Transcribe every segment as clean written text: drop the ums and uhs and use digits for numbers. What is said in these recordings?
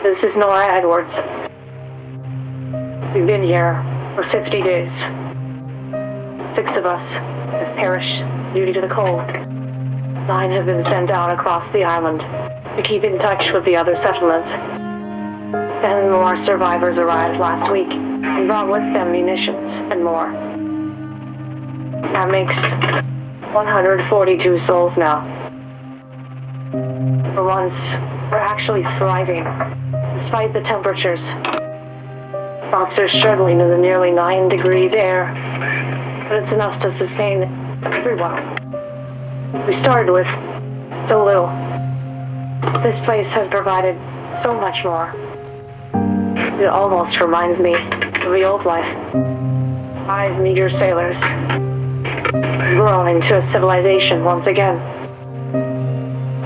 This is Nora Edwards. We've been here for 60 days. 6 of us have perished due to the cold. 9 have been sent out across the island to keep in touch with the other settlements. 10 more survivors arrived last week and brought with them munitions and more. That makes 142 souls now. For once, we're actually thriving, despite the temperatures. Crops are struggling in the nearly 9 degrees air, but it's enough to sustain everyone. We started with so little. This place has provided so much more. It almost reminds me of the old life. 5 meager sailors, grown into a civilization once again.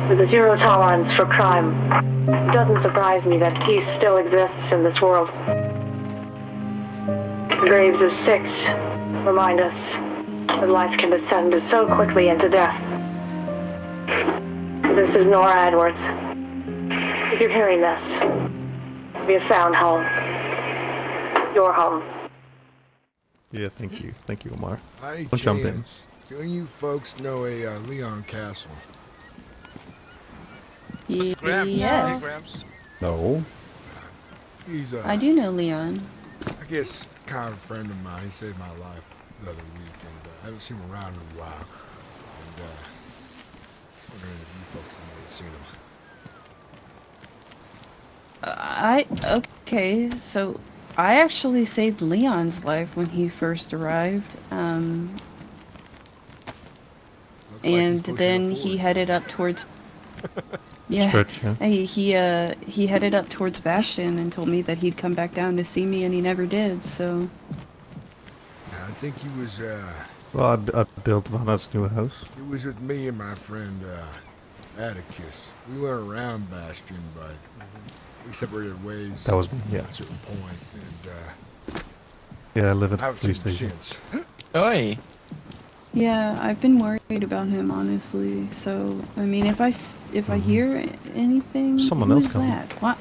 With a zero tolerance for crime, it doesn't surprise me that peace still exists in this world. The graves of 6 remind us that life can descend so quickly into death. This is Nora Edwards. If you're hearing this, we have found home. Your home. Yeah, thank you. Thank you, Omar. Hi, I'll jump in. Do you folks know a Leon Castle? Yeah. No. He's I do know Leon. I guess kind of a friend of mine. He saved my life the other week, and I haven't seen him around in a while. And wondering if you folks have maybe seen him. Okay, so I actually saved Leon's life when he first arrived. Looks like he's And pushing then it he forward. headed up towards. Yeah, Stretch, yeah. he headed up towards Bastion and told me that he'd come back down to see me, and he never did. So I think he was Well, I built Vanna's new house. with me and my friend Atticus. We went around Bastion, but we separated ways That was me, yeah. at a certain point, and Yeah, I live at I the haven't police seen him station. since. Oi! yeah, I've been worried about him, honestly. So I mean, if I hear anything, Someone who else is coming. that? What?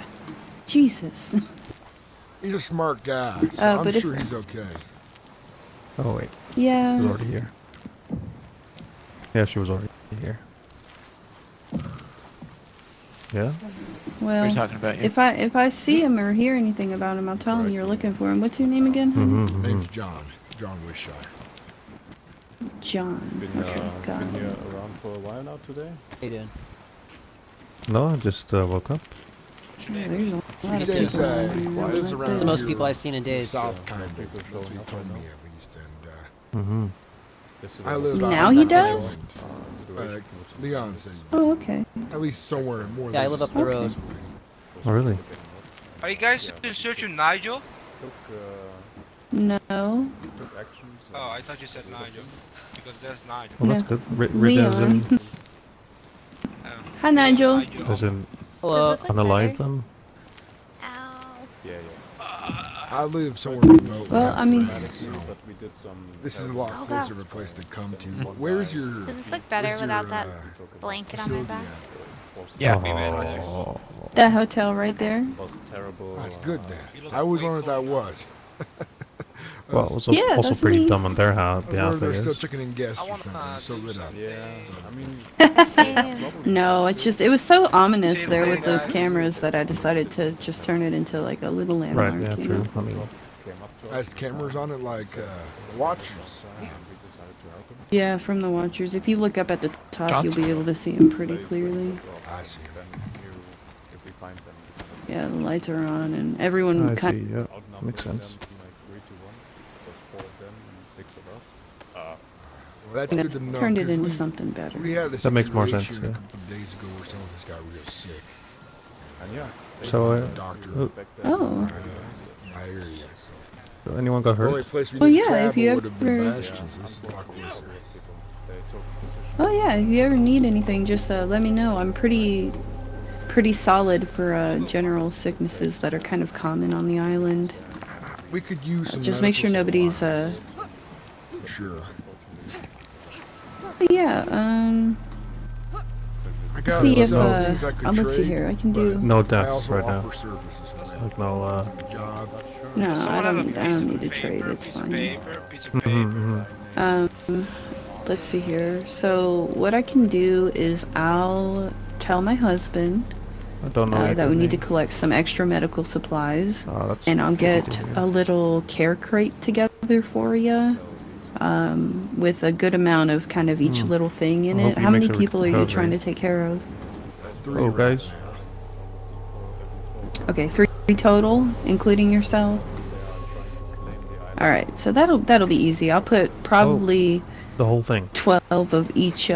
Jesus. He's a smart guy, so I'm but if- sure he's okay. Oh, wait. Yeah. She was already here. Yeah, she was already here. Yeah? Well, What are you talking about? if I see him or hear anything about him, I'll tell him you're looking for him. What's your name again? Mm-hmm, Name's John Wishire. John. Okay, got Been it. here around for a while now today? How you doing? No, I just woke up. Yeah, there's a lot He of says people around he here, lives right around there. The most here, people I've seen in days. South kind of. people That's what he showing up told right me now. at least, and Mm-hmm. I live Now out he in does? Portland. Leon said he Oh, okay. at least somewhere more. Yeah, I live up the road. this way. Oh, really? Are you guys in search of Nigel? No. Took actions. Oh, I thought you said Nigel. Because there's Nigel. Well, that's Yeah. good. Rid as in, Leon. Hi, Nigel. as in Hello. unalive them? Yeah. I live somewhere remote. Well, I mean- so But we did some. this is a lot Oh, closer of a place to come to. Where's your? Does this look better where's without your, that blanket on my facility back? at? Yeah. Oh. That hotel right there. Was terrible. That's good then. I always wondered what that was. Well, it was Yeah, also that's pretty me. dumb on their I was behalf, wondering if they're I still guess. chicken and guests I or wanna, something. I'm so do lit up. Yeah. I mean. No, it's just, it was so ominous Same there thing, with those guys. cameras that I decided to just turn it into like a little landmark. Right, yeah, you true. know? I mean, Came up to us. Has cameras on it like watchers. And we decided to help him. Yeah, from the watchers. If you look up at the top, Johnson. you'll be able to see them pretty clearly. I see. Then if we find them, Yeah, the lights are on, and everyone I kind. see, yeah. outnumber Makes sense. them to like 3 to 1. It was 4 of them and 6 of us. Well, that's Kinda good to know. turned it 'cause into we- something better. We had a That makes more sense, situation a yeah. couple of days ago where some of us got real sick. And yeah. they So, found The them doctor oh. back there. Oh. in my area. So. Anyone got The only hurt? place we Well, didn't yeah, if travel you would have been ever- Bastions. This is a lot closer. They took position. Oh yeah, if you ever need anything, just let me know. I'm pretty solid for general sicknesses that are kind of common on the island. We could use some. Just make sure medical nobody's supplies. Sure. But yeah, I got see if some things I could let's see trade, here. I can but do. No I deaths also right offer now. services for that. Like no, Job. No, Does I someone have a don't. I piece don't of need to paper, trade. It's piece of fine. paper, piece of mhm, paper? mhm. Let's see here. So what I can do is I'll tell my husband I don't know that we either need to name. collect some extra medical supplies, That's and I'll shitty get to hear. a little care crate together for you, with a good amount of kind of each Hmm. little thing in I it. hope he How many makes a people are you trying recovery. to take care of? 3 Oh, right guys. now. Okay, 3 total, including yourself. All right, so that'll be easy. I'll put probably The whole thing. 12 of each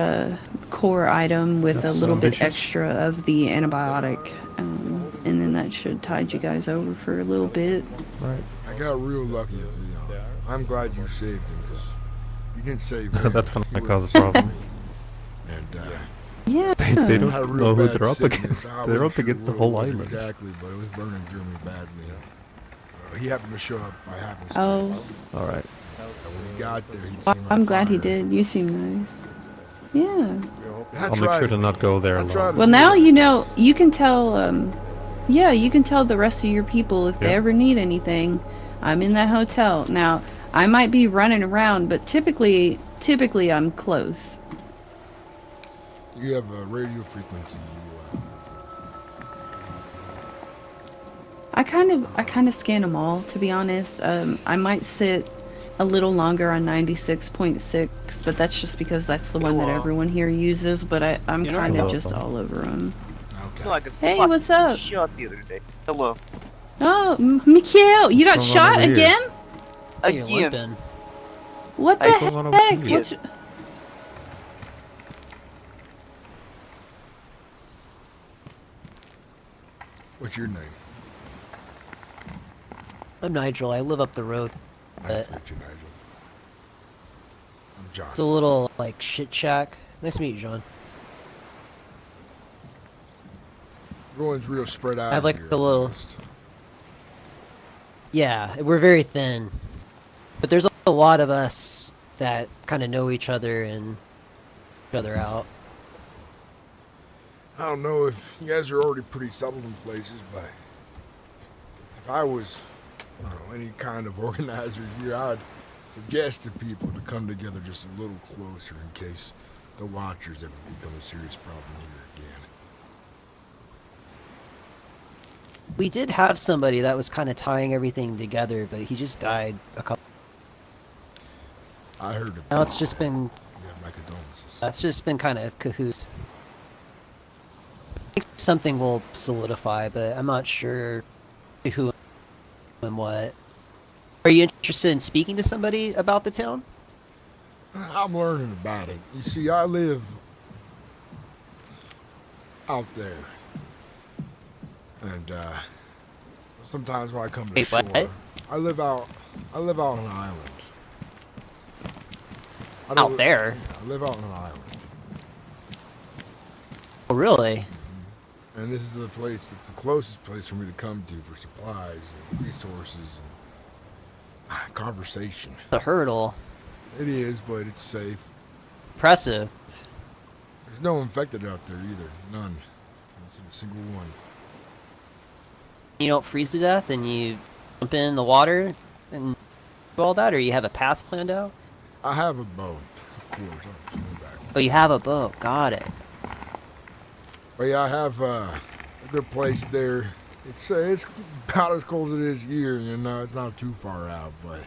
core item with That's a little bit ambitious. extra of the antibiotic, and then that should tide you guys over for a little bit. Right. I got real lucky with Leon. I'm glad you saved him, because you didn't save him. That's gonna He cause a would've problem. And Yeah. They don't had a real know who bad they're up sickness. against. I They're wasn't up sure against the what it whole was island. exactly, but it was burning through me badly. He happened to show up by happenstance. Oh, All right. And when he got there, he'd well, seen my I'm glad he fire. did. You seem nice. Yeah. I I'll make tried sure to not go there I tried alone. to Well, do now that. you know. You can tell. Yeah, you can tell the rest of your people if they Yeah. ever need anything. I'm in that hotel now. I might be running around, but typically I'm close. You have a radio frequency. I kind of scan them all, to be honest. I might sit a little longer on 96.6, but that's just because that's the one that everyone here uses. But I'm You know, kind of hello. just all over them. Okay. Like a Hey, fucking what's up? Shot the other day. Hello. Oh, Mikhail, you got What's going on shot over here? again? Again. What What's the going on over heck? here? What's- What's your name? I'm Nigel. I live up the road. Nice to meet you, Nigel. I'm John. It's a little, like, shit shack. Nice to meet you, John. Everyone's real spread out I have, like, here, a little- I've noticed. Yeah, we're very thin. But there's a lot of us that kind of know each other and each other out. I don't know if you guys are already pretty settled in places, but if I was, I don't know, any kind of organizer here, I'd suggest to people to come together just a little closer in case the Watchers ever become a serious problem here again. We did have somebody that was kind of tying everything together, but he just died a couple. I heard about Now it's just been, You have my condolences. that's just been kind of cahoots. I think something will solidify, but I'm not sure who and what. Are you interested in speaking to somebody about the town? I'm learning about it. You see, I live out there. And sometimes when I come to the Wait, shore, what? I live out on an island. I Out don't- there? Yeah, I live out on an island. Oh, really? And this is the place, it's the closest place for me to come to for supplies and resources and conversation. The hurdle. It is, but it's safe. Impressive. There's no infected out there either. None. Not a single one. You don't freeze to death and you jump in the water and do all that, or you have a path planned out? I have a boat, of course. I'm swimming back. Oh, you have a boat. Got it. But yeah, I have a good place there. It's about as cold as it is here, you know. It's not too far out, but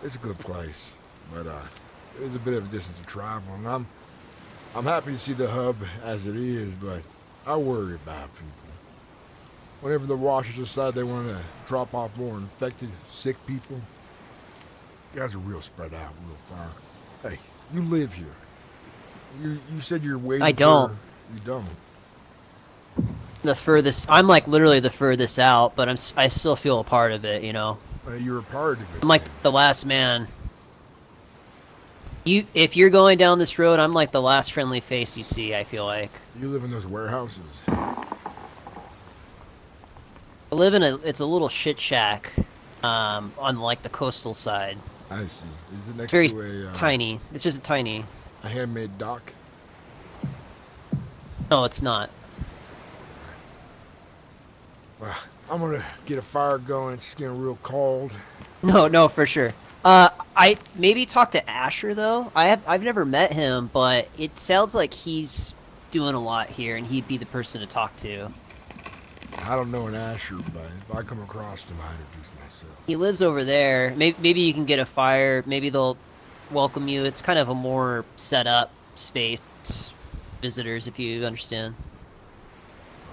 it's a good place. But it is a bit of a distance to travel, and I'm happy to see the hub as it is, but I worry about people. Whenever the Watchers decide they want to drop off more infected, sick people, you guys are real spread out, real far. Hey, you live here. You said you're waiting. I don't. You don't. The furthest, I'm like literally the furthest out, but I still feel a part of it, you know. You're a part of it. I'm like the last man. If you're going down this road, I'm like the last friendly face you see, I feel like. You live in those warehouses. I live in it's a little shit shack, on like the coastal side. I see. Is it next Very to tiny. It's just tiny. a handmade dock? No, it's not. Well, I'm gonna get a fire going. It's getting real cold. No, for sure. I maybe talk to Asher though. I've never met him, but it sounds like he's doing a lot here, and he'd be the person to talk to. I don't know an Asher, but if I come across him, I introduce myself. He lives over there. Maybe you can get a fire. Maybe they'll welcome you. It's kind of a more set up space. Visitors, if you understand.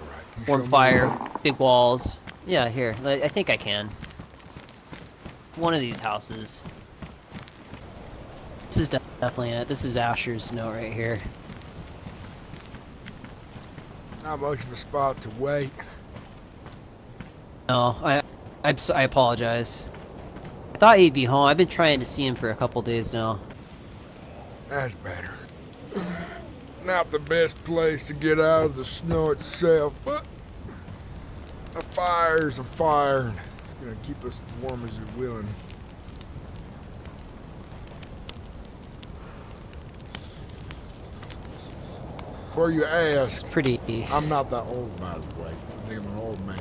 All right. Can you Warm show me fire, around? big walls. Yeah, here. I think I can. One of these houses. This is definitely it. This is Asher's note right here. Not much of a spot to wait. No, I apologize. I thought he'd be home. I've been trying to see him for a couple days now. That's better. Not the best place to get out of the snow itself, but a fire's a fire. It's gonna keep us as warm as you're willing. Before you It's ask, pretty. I'm not that old, by the way. I think I'm an old man.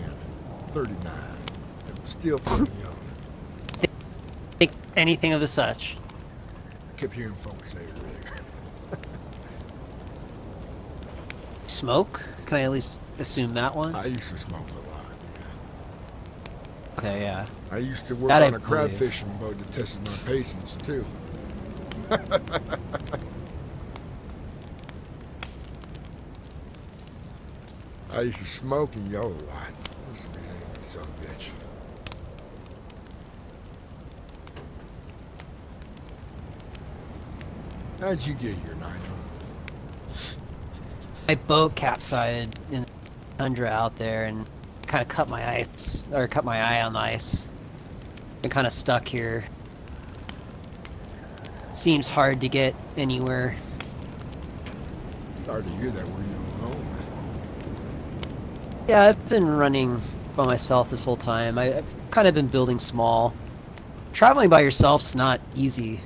39. I'm still feeling young. Think anything of the such. I kept hearing folks say it earlier. Smoke? Can I at least assume that one? I used to smoke a lot. Okay, yeah. I used to work That I on a crab believe. fishing boat that tested my patience, too. I used to smoke and yell a lot. This is an angry son of a bitch. How'd you get here, Nigel? My boat capsized in the tundra out there and kind of cut my eye on the ice. Been kind of stuck here. Seems hard to get anywhere. Sorry to hear that. Were you alone? Yeah, I've been running by myself this whole time. I've kind of been building small. Traveling by yourself's not easy.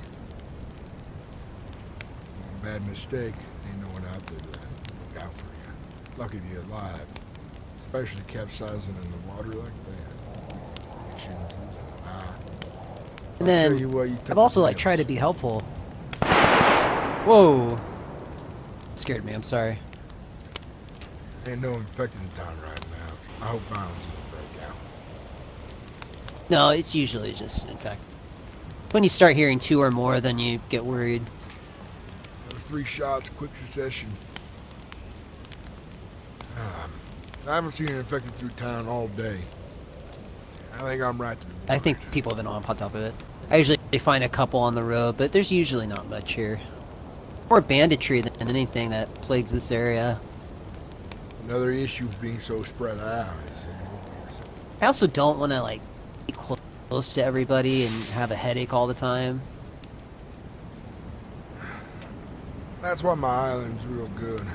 Bad mistake. Ain't no one out there to look out for you. Lucky to be alive. Especially capsizing in the water like that. And then tell you what, you took I've also the like tried to wheels. be helpful. Whoa! Scared me. I'm sorry. Ain't no infected in town right now. I hope violence doesn't break out. No, it's usually just, in fact, when you start hearing two or more, then you get worried. That was 3 shots, quick succession. I haven't seen an infected through town all day. I think I'm right to be worried. I think people have been on top of it. I usually find a couple on the road, but there's usually not much here. More banditry than anything that plagues this area. Another issue of being so spread out. I also don't want to like be close to everybody and have a headache all the time. That's why my island's real good.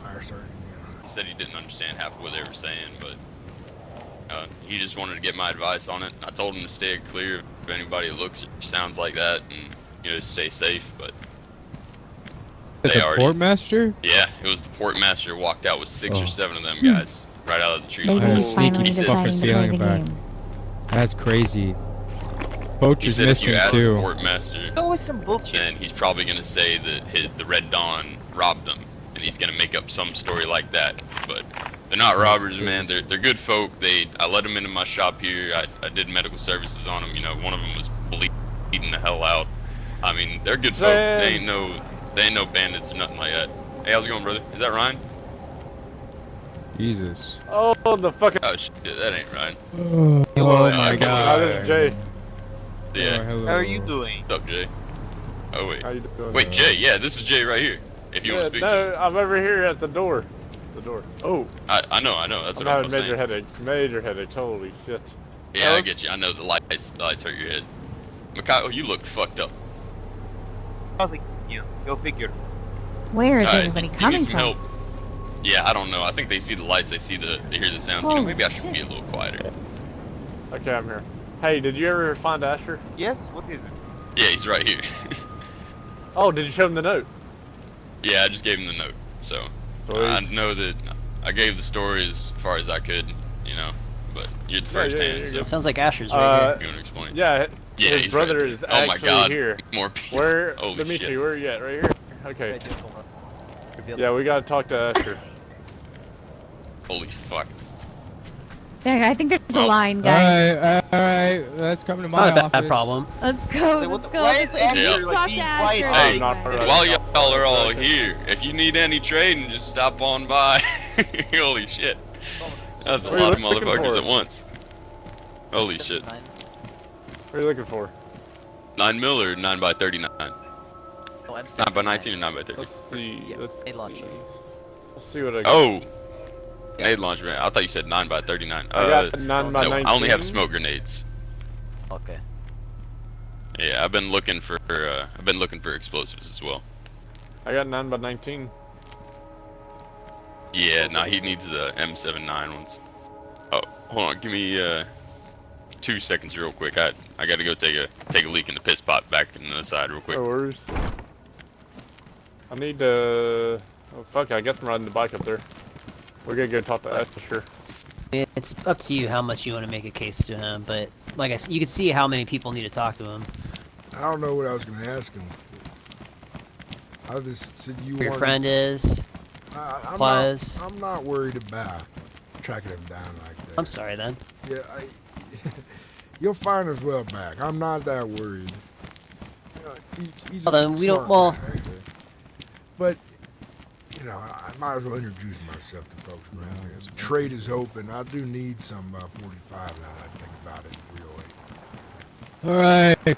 Fire started again. He said he didn't understand half of what they were saying, but he just wanted to get my advice on it. I told him to stay clear if anybody looks or sounds like that, and stay safe. But The portmaster? yeah, it was the portmaster walked out with 6 or 7 of them Hmm. guys right out of the tree. Maybe I he's was finally sneaky deciding fucking to stealing play the it back. game. That's crazy. He Poacher's said if you missing ask the too. portmaster, Always some bullshit. then he's probably gonna say that the Red Dawn robbed them, and he's gonna make up some story like that. But they're not robbers, man. They're good folk. I let them into my shop here. I did medical services on them. One of them was bleeding the hell out. I mean, they're good folk. They ain't no bandits or nothing like that. Hey, how's it going, brother? Is that Ryan? Jesus. Oh, the fucking. Oh shit, that ain't Ryan. Oh my my God. god. This is Jay. Yeah. Oh, hello. How are you doing? What's up, Jay? Oh wait. How you doing? Wait, Jay. Yeah, this is Jay right here. If you want to speak to him. No, I'm over here at the door. The door. Oh, I know. That's I'm what I'm having saying. major headaches. Major headaches. Holy shit. Yeah, I get you. I know the lights hurt your head. Mikhail, you look fucked up. Go figure. Where is Alright, everybody you need coming some from? help. Yeah, I don't know. I think they see the lights. They hear the sounds. Holy Maybe I should shit. be a little quieter. Okay, I'm here. Hey, did you ever find Asher? Yes, what is it? Yeah, he's right here. Oh, did you show him the note? Yeah, I just gave him the note. So Sweet. I know that I gave the story as far as I could, you know. But you're the first hand, so Sounds like Asher's right you want to explain? Yeah, Yeah, his he's brother right is there. Oh my actually God, here. more people. Where, Holy Dimitri, shit. where are you at? Right here? Okay. Yeah, we gotta talk to Asher. Holy fuck. Yeah, I think there's a Well, line, guys. Alright, let's come to my Not a bad office. problem. Let's go. Wait, what Let's the- go. why If is we Asher, can like, talk being to quiet? Asher. I'm Hey, not anyway. right. while y'all are all here, if you need any trading, just stop on by. Holy shit. That's a What are you lot of looking motherfuckers for? at once. Holy shit. What are you looking for? 9 mil or 9 by 39? Oh, I'm 9 by 19 or 9 by 30? Let's see. Let's Grenade launcher. see. Let's see what I got. Oh! Grenade launcher, man. I thought you said 9 by 39. I got 9 by no, 19. I only have smoke grenades. Okay. Yeah, I've been looking for explosives as well. I got 9 by 19. Yeah, nah, he needs the M79 ones. Oh, hold on, give me 2 seconds real quick. I gotta go take a leak in the piss pot back in the side real quick. No worries. I need to. Oh fuck! I guess I'm riding the bike up there. We're gonna go talk to Asher. It's up to you how much you want to make a case to him, but like I said, you can see how many people need to talk to him. I don't know what I was gonna ask him. I just said you Who your wanted- friend is. I'm not worried about tracking him down like that. I'm sorry then. Yeah, you'll find us well back. I'm not that worried. He's Well, a then we don't. smart Well, guy. But you know, I might as well introduce myself to folks around here. The trade is open. I do need some 45 now that I think about it. 308. Alright,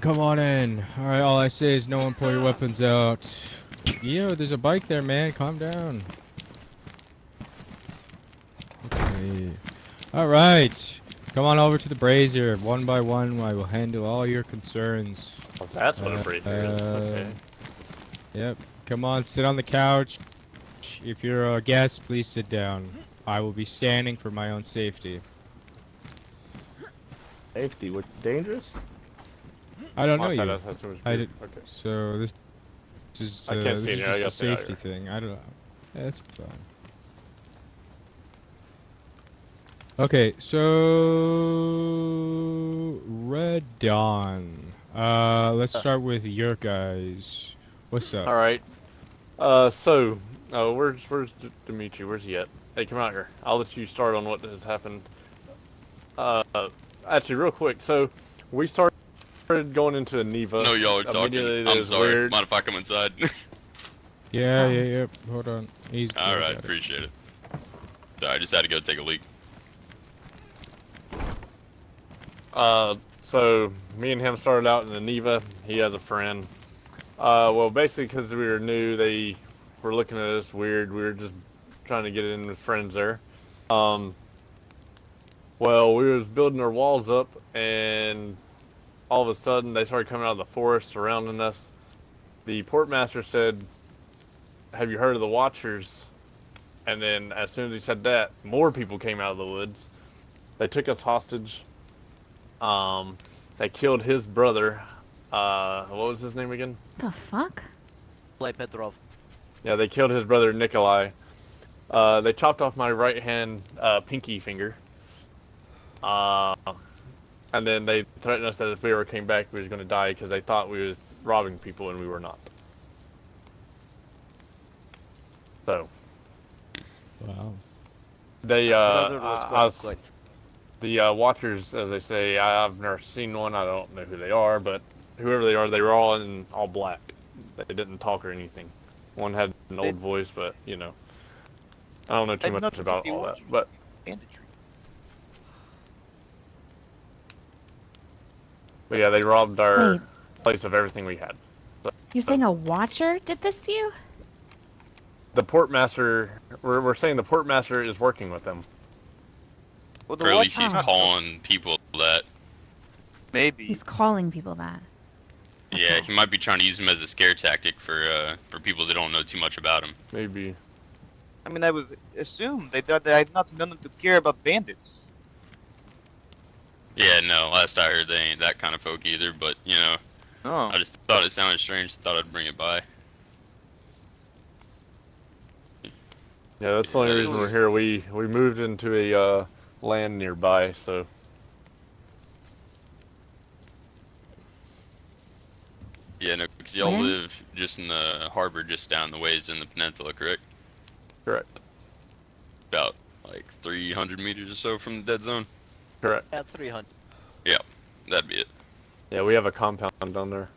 come on in. Alright, all I say is no one pull your weapons out. Yo, there's a bike there, man. Calm down. Okay. Alright. Come on over to the brazier. One by one, I will handle all your concerns. Oh, that's what a brazier is. Okay. Yep. Come on, sit on the couch. If you're a guest, please sit down. I will be standing for my own safety. Safety? What? Dangerous? I don't know you. That's too much I beer. did. Okay. So this is I can't this see is it here, I just a gotta stay out safety thing. I don't know. Yeah, that's fine. Okay, so Red Dawn. Let's start with your guys. What's up? All right. Where's Dimitri? Where's he at? Hey, come out here. I'll let you start on what has happened. Actually, real quick. So, we started going into Neva. No, y'all are talking. Immediately, I'm there's sorry. weird- Mind if I come inside? Yeah. Hold on. He's All good, right, got it. appreciate it. Sorry, I just had to go take a leak. So me and him started out in the Neva. He has a friend. Well, basically, because we were new, they were looking at us weird. We were just trying to get in with friends there. Well, we was building our walls up, and all of a sudden, they started coming out of the forest surrounding us. The portmaster said, "Have you heard of the Watchers?" And then, as soon as he said that, more people came out of the woods. They took us hostage. They killed his brother. What was his name again? The fuck? Nikolai Petrov. Yeah, they killed his brother Nikolai. They chopped off my right hand pinky finger. And then they threatened us that if we ever came back, we was going to die because they thought we was robbing people and we were not. So. Wow. They, Brother was quite. The Watchers, as they say, I've never seen one. I don't know who they are, but whoever they are, they were all in all black. They didn't talk or anything. One had an old voice, but you know, I don't know too much about all that. But Banditry. yeah, they robbed our Wait. place of everything we had. You're saying a watcher did this to you? The portmaster, we're saying the portmaster is working with them. Well, the Or at least Watchers he's not- calling people that. Maybe. He's calling people that. Yeah, he might be trying to use him as a scare tactic for people that don't know too much about him. Maybe. I mean, I would assume they thought that I'd not known them to care about bandits. Yeah, no, last I heard they ain't that kind of folk either, but, you know, Oh. I just thought it sounded strange, thought I'd bring it by. Yeah, that's the only reason we're here. We moved into a land nearby, so. Yeah, no, because y'all Where? live just in the harbor, just down the ways in the peninsula, correct? Correct. About like 300 meters or so from the dead zone. Correct. At 300. Yeah, that'd be it. Yeah, we have a compound down there.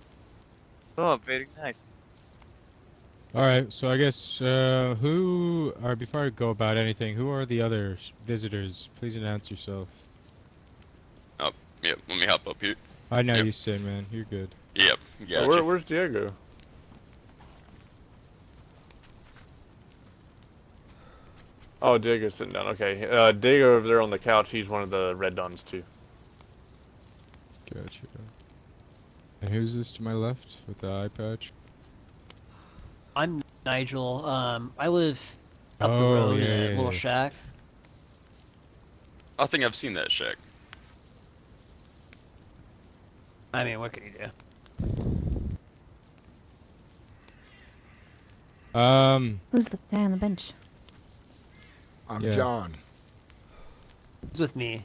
Oh, very nice. Alright, so I guess, before I go about anything, who are the other visitors? Please announce yourself. Oh, yep. Let me hop up here. I know Yep. you said, man. You're good. Yep. Oh, Gotcha. where's Diego? Oh, Diego's sitting down. Okay, Diego over there on the couch. He's one of the Red Dons too. Gotcha. And who's this to my left with the eye patch? I'm Nigel. I live up the Oh, road yeah, in a yeah, little yeah. shack. I think I've seen that shack. I mean, what can you do? Who's the guy on the bench? I'm Yeah. John. It's with me.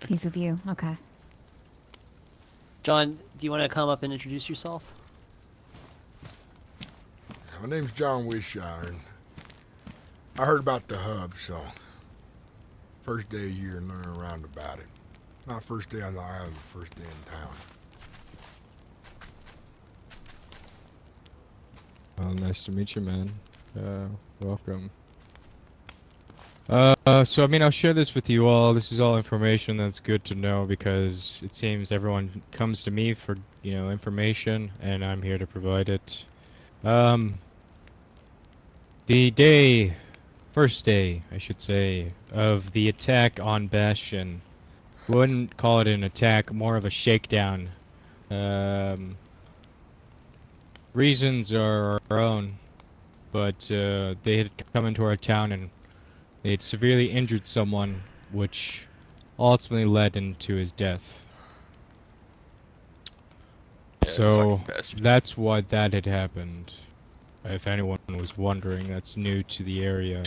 He's with you. Okay. John, do you want to come up and introduce yourself? My name's John Wishire, and I heard about the hub, so first day of year and learning around about it. Not first day on the island, first day in town. Well, nice to meet you, man. Welcome. So I mean, I'll share this with you all. This is all information that's good to know because it seems everyone comes to me for, information, and I'm here to provide it. The first day, I should say, of the attack on Bastion, wouldn't call it an attack, more of a shakedown. Reasons are our own, but they had come into our town and they had severely injured someone, which ultimately led into his death. Yeah, So fucking bastards. that's why that had happened. If anyone was wondering, that's new to the area.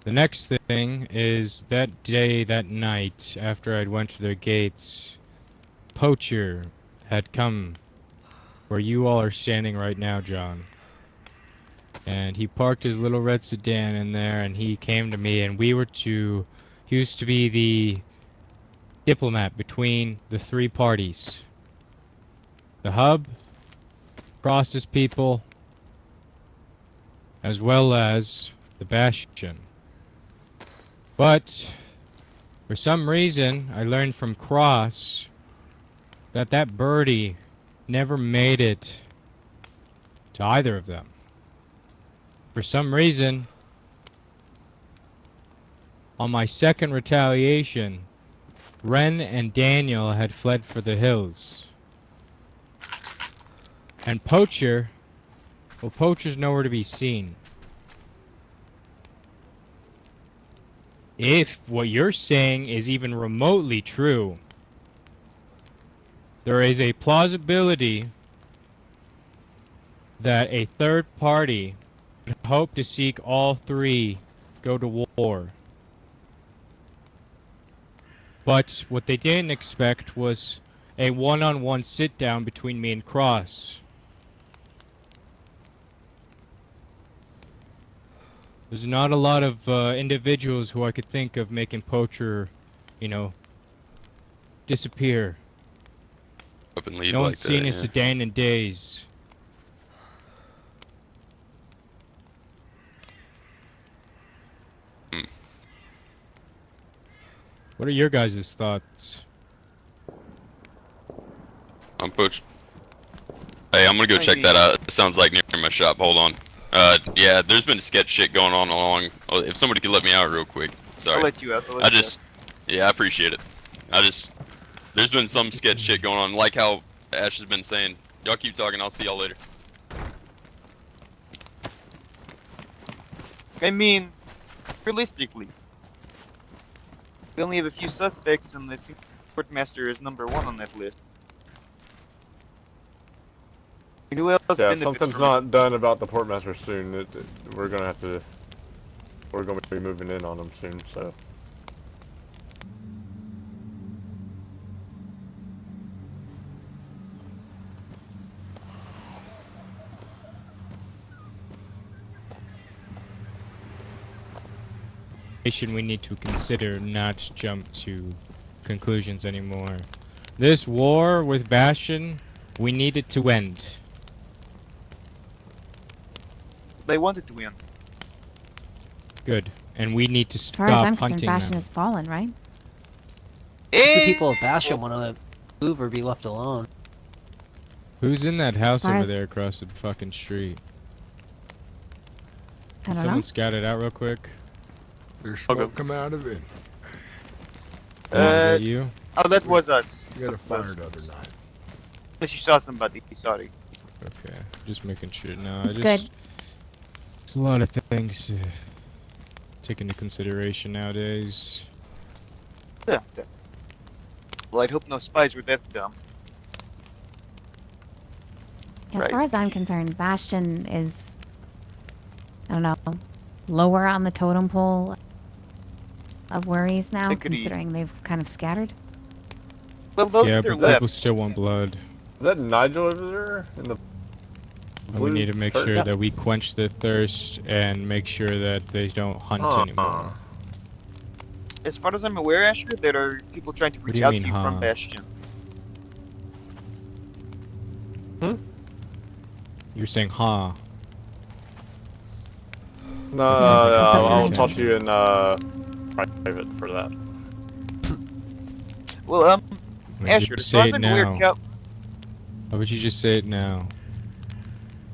The next thing is that day, that night, after I'd went to their gates, Poacher had come where you all are standing right now, John. And he parked his little red sedan in there, and he came to me, and he used to be the diplomat between the three parties. The hub, process people, as well as the Bastion. But for some reason, I learned from Cross that birdie never made it to either of them. For some reason, on my second retaliation, Ren and Daniel had fled for the hills. And Poacher's nowhere to be seen. If what you're saying is even remotely true, there is a plausibility that a third party would hope to seek all three go to war. But what they didn't expect was a one-on-one sit-down between me and Cross. There's not a lot of individuals who I could think of making Poacher, disappear. Up and leave No like one's seen that, a yeah. sedan in days. Hmm. What are your guys' thoughts? I'm Poach. Hey, I'm gonna go check that out. It sounds like near my shop. Hold on. Yeah, there's been sketch shit going on along. Oh, if somebody could let me out real quick. Sorry. I'll let you out. Yeah, I appreciate it. There's been some sketch shit going on, like how Ash has been saying. Y'all keep talking. I'll see y'all later. I mean, realistically, we only have a few suspects, and it seems Courtmaster is #1 on that list. Who else Yeah, if benefits something's from not done about the portmaster soon, we're gonna have to. We're gonna be moving in on them soon, so. We need to consider, not jump to conclusions anymore. This war with Bastion, we need it to end. They wanted to win. Good. And we need to As far as stop I'm concerned, hunting Bastion them. has fallen, right? Just the people of Bastion want to move or be left alone. Who's in that house far over as- there across the fucking street? I Can don't someone know. scout it out real quick? There's smoke coming out of it. Is that you? Oh, that was us. You got a fire the other night. Unless you saw somebody, sorry. Okay, just making sure. No, It's good. There's a lot of things to take into consideration nowadays. Yeah. Well, I'd hope no spies were that dumb. As Right. far as I'm concerned, Bastion is, I don't know, lower on the totem pole of worries now, Agreed. considering they've kind of scattered. Well, those Yeah, that are but left. people still want blood. Is that Nigel over there in the? And we need to make shirt? sure that we quench their thirst and make sure that they don't hunt anymore. As far as I'm aware, Asher, there are people trying to What reach do you out mean, to you huh? from Bastion. You're saying, huh? No, up I'll behind talk you. to you in private for that. Well, Why don't you Asher, just as far say as it I'm aware, now? How about you just say it now?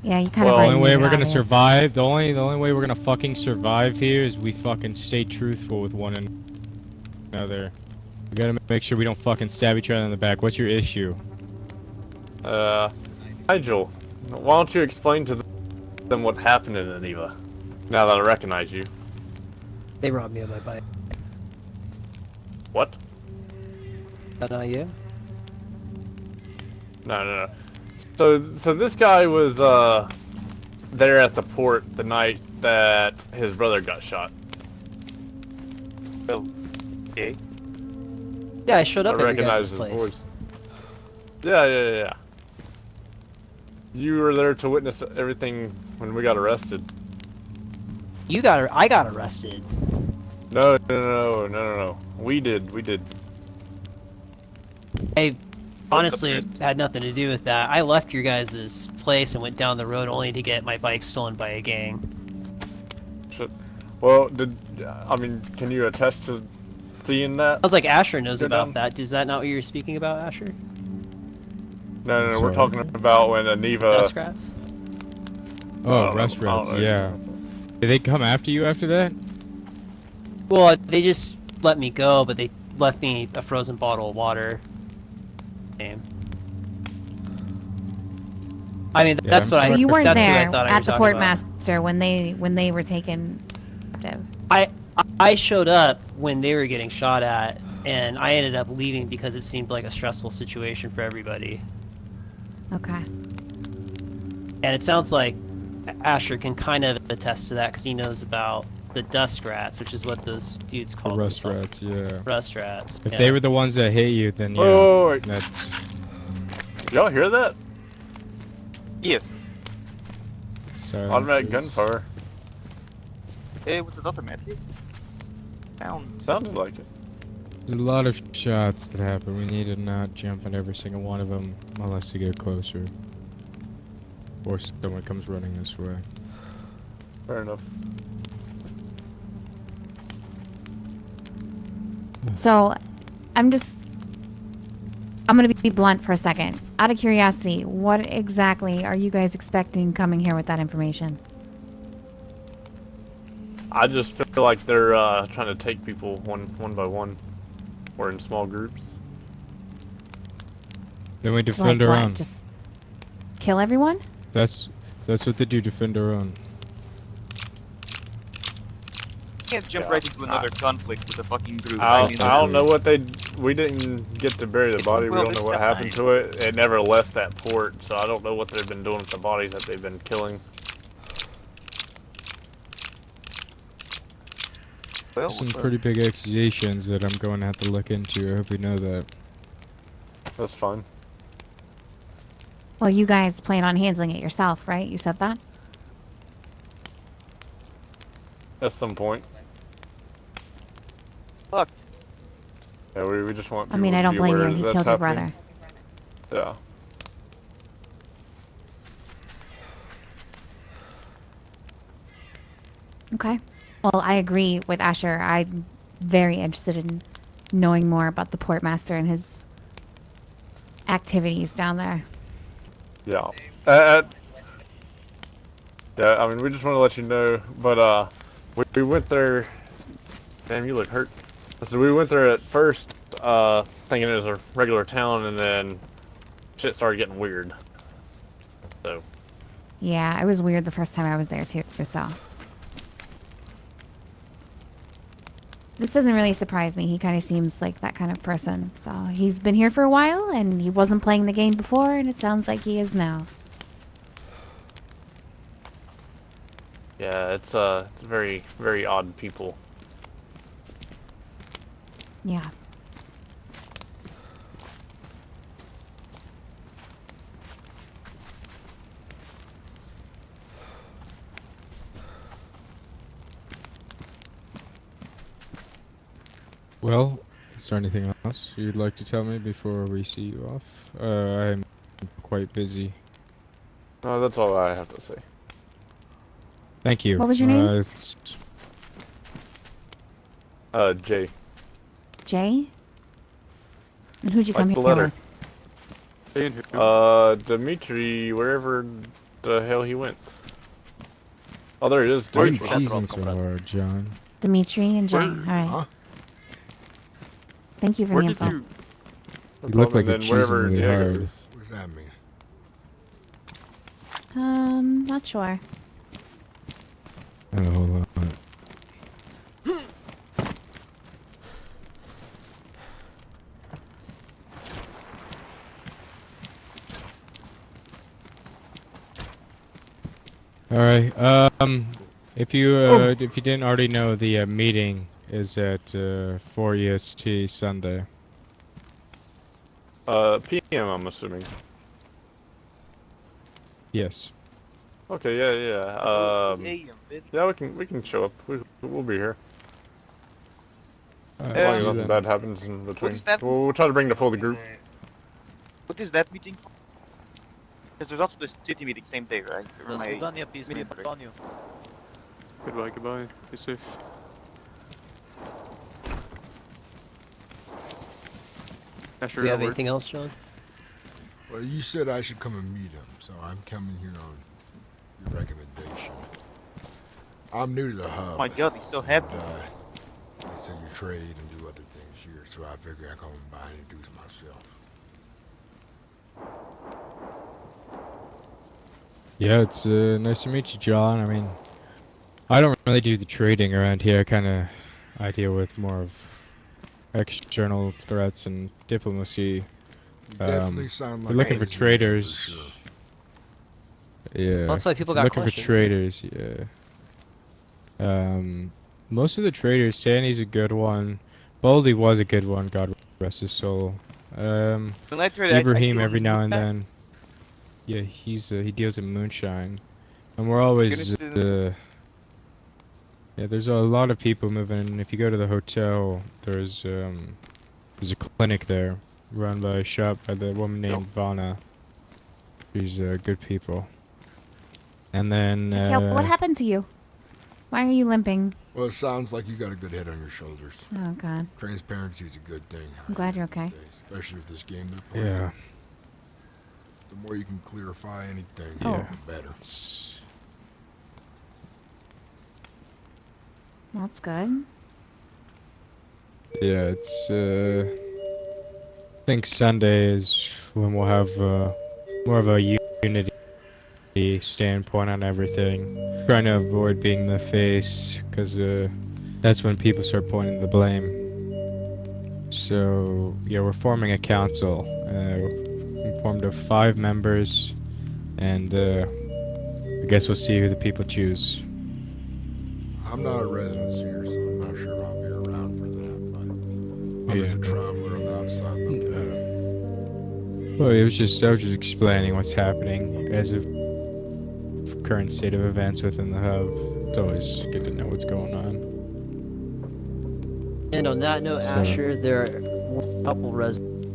Yeah, you kind Well, of the already only way made it we're gonna obvious. survive, the only way we're gonna fucking survive here is we fucking stay truthful with one another. We gotta make sure we don't fucking stab each other in the back. What's your issue? Nigel, why don't you explain to them what happened in Aniva? Now that I recognize you. They robbed me of my bike. What? That not you? No. So this guy was there at the port the night that his brother got shot. okay. Yeah, I showed I up at your recognize guys' his place. voice. Yeah. You were there to witness everything when we got arrested. I got arrested. No. We did. I honestly had nothing to do with that. I left your guys' place and went down the road only to get my bike stolen by a gang. Shit. Well, can you attest to seeing that? I was like, Asher knows Go about down. that. Is that not what you were speaking about, Asher? No, we're Sorry. talking about when Aniva. Dust rats? Oh, rust rats, yeah. Did they come after you after that? Well, they just let me go, but they left me a frozen bottle of water. Damn. I mean, Yeah, that's I'm what sorry. I. So you weren't that's there what I thought I at was the talking about. portmaster when they were taken captive. I showed up when they were getting shot at, and I ended up leaving because it seemed like a stressful situation for everybody. Okay. And it sounds like Asher can kind of attest to that because he knows about the dust rats, which is what those dudes The call rust themselves. rats, yeah. Rust rats. If yeah. they were the ones that hit you, then yeah. Oh, wait. That's Y'all hear that? Yes. Automatic gunfire. Was it automatic? Sounded like it. There's a lot of shots that happen. We need to not jump on every single one of them unless they get closer. Or someone comes running this way. Fair enough. So, I'm gonna be blunt for a second. Out of curiosity, what exactly are you guys expecting coming here with that information? I just feel like they're trying to take people one by one, or in small groups. Then we So, defend like, our what, own. just kill everyone? That's what they do, defend our own. can't jump Yeah. right into another conflict with a fucking group. I mean, don't know what they. We didn't get to bury the It body. We will don't know this what time. happened to it. It never left that port, so I don't know what they've been doing with the bodies that they've been killing. well, Some pretty big accusations that I'm going to have to look into. I hope you know that. That's fine. Well, you guys plan on handling it yourself, right? You said that? At some point. fuck. Yeah, we just want I people mean, I to don't be blame aware you. that He that's killed your happening. brother. Yeah. Okay. Well, I agree with Asher. I'm very interested in knowing more about the port master and his activities down there. Yeah. Yeah, I mean, we just want to let you know, but, we went there. Damn, you look hurt. So we went there at first, thinking it was a regular town, and then shit started getting weird. So. Yeah, it was weird the first time I was there too, so. This doesn't really surprise me. He kind of seems like that kind of person. So he's been here for a while, and he wasn't playing the game before, and it sounds like he is now. Yeah, it's very, very odd people. Yeah. Well, is there anything else you'd like to tell me before we see you off? I'm quite busy. No, that's all I have to say. Thank you. What was your name? Jay. Jay? And who'd you Like come the here letter. with? Dimitri, wherever the hell he went. Oh, there it is. Why are you Dimitri. teasing so hard, John? Dimitri and Jay. Where- Alright. Huh? Thank you for Where the did info. you? You look like And you're then cheesing wherever really Diego hard. is. What does that mean? Not sure. Oh, hold on. All right. If you didn't already know, the meeting is at 4 EST Sunday. PM, I'm assuming. Yes. Okay, yeah, we can show up. We'll be here. As long as See you nothing then. bad happens in between. is that? We'll try to bring the full group. What is that meeting for? Because there's also the city meeting same day, right? Or am I- Goodbye, goodbye. Be safe. Asher, Do you have word? anything else, John? Well, you said I should come and meet him, so I'm coming here on your recommendation. I'm new to the hub. Oh my god, he's so happy. They said you trade and do other things here, so I figured I'd come by and introduce myself. Yeah, it's nice to meet you, John. I mean, I don't really do the trading around here. I deal with more of external threats and diplomacy. You definitely sound like We're looking for a businessman traders. sure. Yeah. Well, that's why people We're got looking questions. for traders. Yeah. Most of the traders, Sandy's a good one. Baldy was a good one. God rest his soul. When I trade, I Ibrahim deal every in now and moonshine. then. Yeah, he deals in moonshine, and we're always yeah. There's a lot of people moving. In. If you go to the hotel, there's a clinic there, run by a shop by the woman named Vana. She's good people. And then Mikhail, what happened to you? Why are you limping? Well, it sounds like you got a good head on your shoulders. Oh, God. Transparency is a good thing. I'm glad you're okay. Especially with this game they're playing. Yeah. The more you can clarify anything, Oh. the better. That's good. Yeah, it's I think Sunday is when we'll have more of a unity standpoint on everything. Trying to avoid being the face, because that's when people start pointing the blame. So, yeah, we're forming a council. We formed of 5 members, and I guess we'll see who the people choose. I'm not a resident here, so I'm not sure if I'll be around for that, but I'm just a traveler on the outside looking in. Well, I was just explaining what's happening as of current state of events within the hub. It's always good to know what's going on. And on that note, Asher, there are a couple residents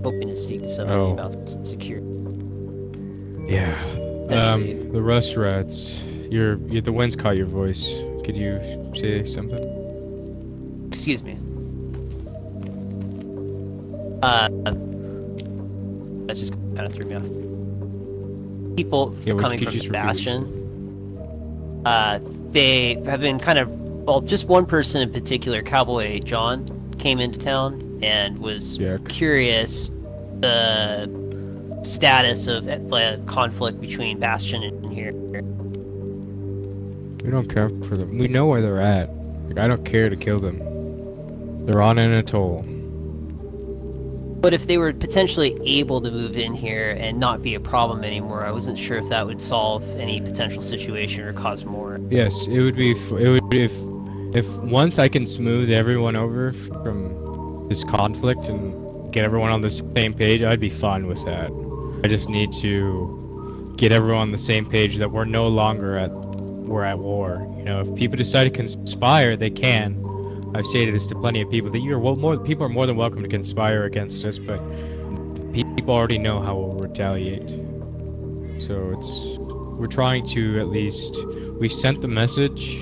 hoping to speak to somebody about some security. Yeah. The rust rats. The wind's caught your voice. Could you say something? Excuse me. That just kind of threw me off. People coming from the Bastion, they have been kind of, well, just one person in particular, Cowboy John, came into town and was curious the status of the conflict between Bastion and here. We don't care for them. We know where they're at. Like, I don't care to kill them. They're on an atoll. But if they were potentially able to move in here and not be a problem anymore, I wasn't sure if that would solve any potential situation or cause more. Yes, it would be. If once I can smooth everyone over from this conflict and get everyone on the same page, I'd be fine with that. I just need to get everyone on the same page that we're no longer we're at war. You know, if people decide to conspire, they can. I've stated this to plenty of people that people are more than welcome to conspire against us, but people already know how we'll retaliate. So we're trying to at least, we've sent the message,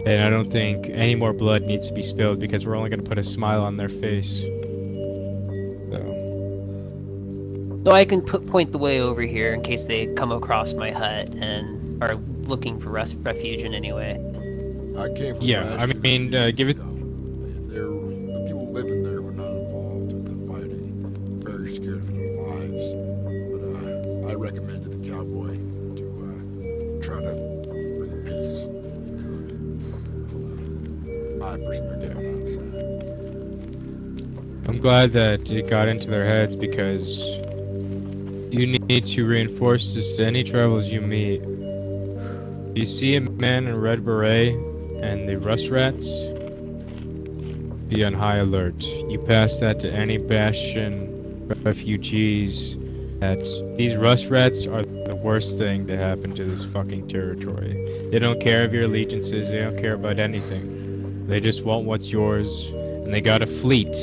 and I don't think any more blood needs to be spilled because we're only going to put a smile on their face. So I can point the way over here in case they come across my hut and are looking for refuge in any way. I came from I mean, give it. The people living there were not involved with the fighting, very scared for their lives. But I recommended the cowboy to try to bring peace if he could. My perspective on that. I'm glad that it got into their heads because you need to reinforce this to any travelers you meet. If you see a man in a red beret and the rust rats, be on high alert. You pass that to any Bastion refugees that these rust rats are the worst thing to happen to this fucking territory. They don't care of your allegiances, they don't care about anything. They just want what's yours, and they got a fleet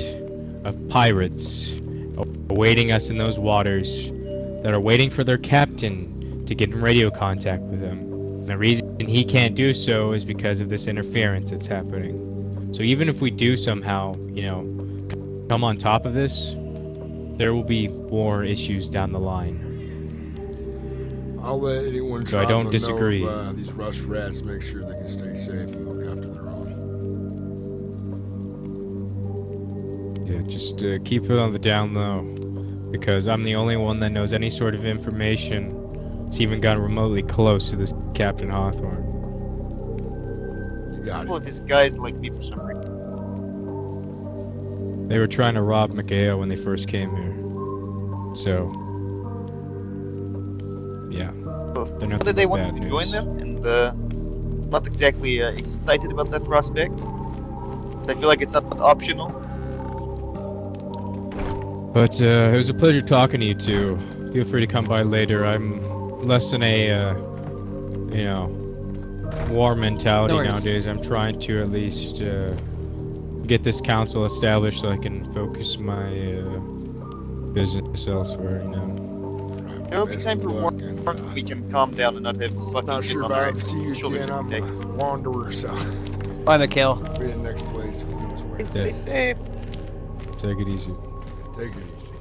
of pirates awaiting us in those waters that are waiting for their captain to get in radio contact with them. And the reason he can't do so is because of this interference that's happening. So even if we do somehow, come on top of this, there will be more issues down the line. I'll let anyone so I don't disagree. Know of, these rust rats, make sure they can stay safe and look after their own. Yeah, just keep it on the down low, because I'm the only one that knows any sort of information that's even gotten remotely close to this Captain Hawthorne. You got it. All of his guys like me for some reason. They were trying to rob McHale when they first came here. So, yeah. They're not They wanted to news. join them, and not exactly excited about that prospect. I feel like it's not optional. But it was a pleasure talking to you two. Feel free to come by later. I'm less than a, war mentality nowadays. I'm trying to at least get this council established so I can focus my business elsewhere. It'll be time for war. We can calm down and not have fucking Not shit sure on if our I have to you shoulders again. I'm today. a wanderer, so Bye, Mikhail. be in the next place. Who knows where? Stay safe. Take it easy. Take it easy.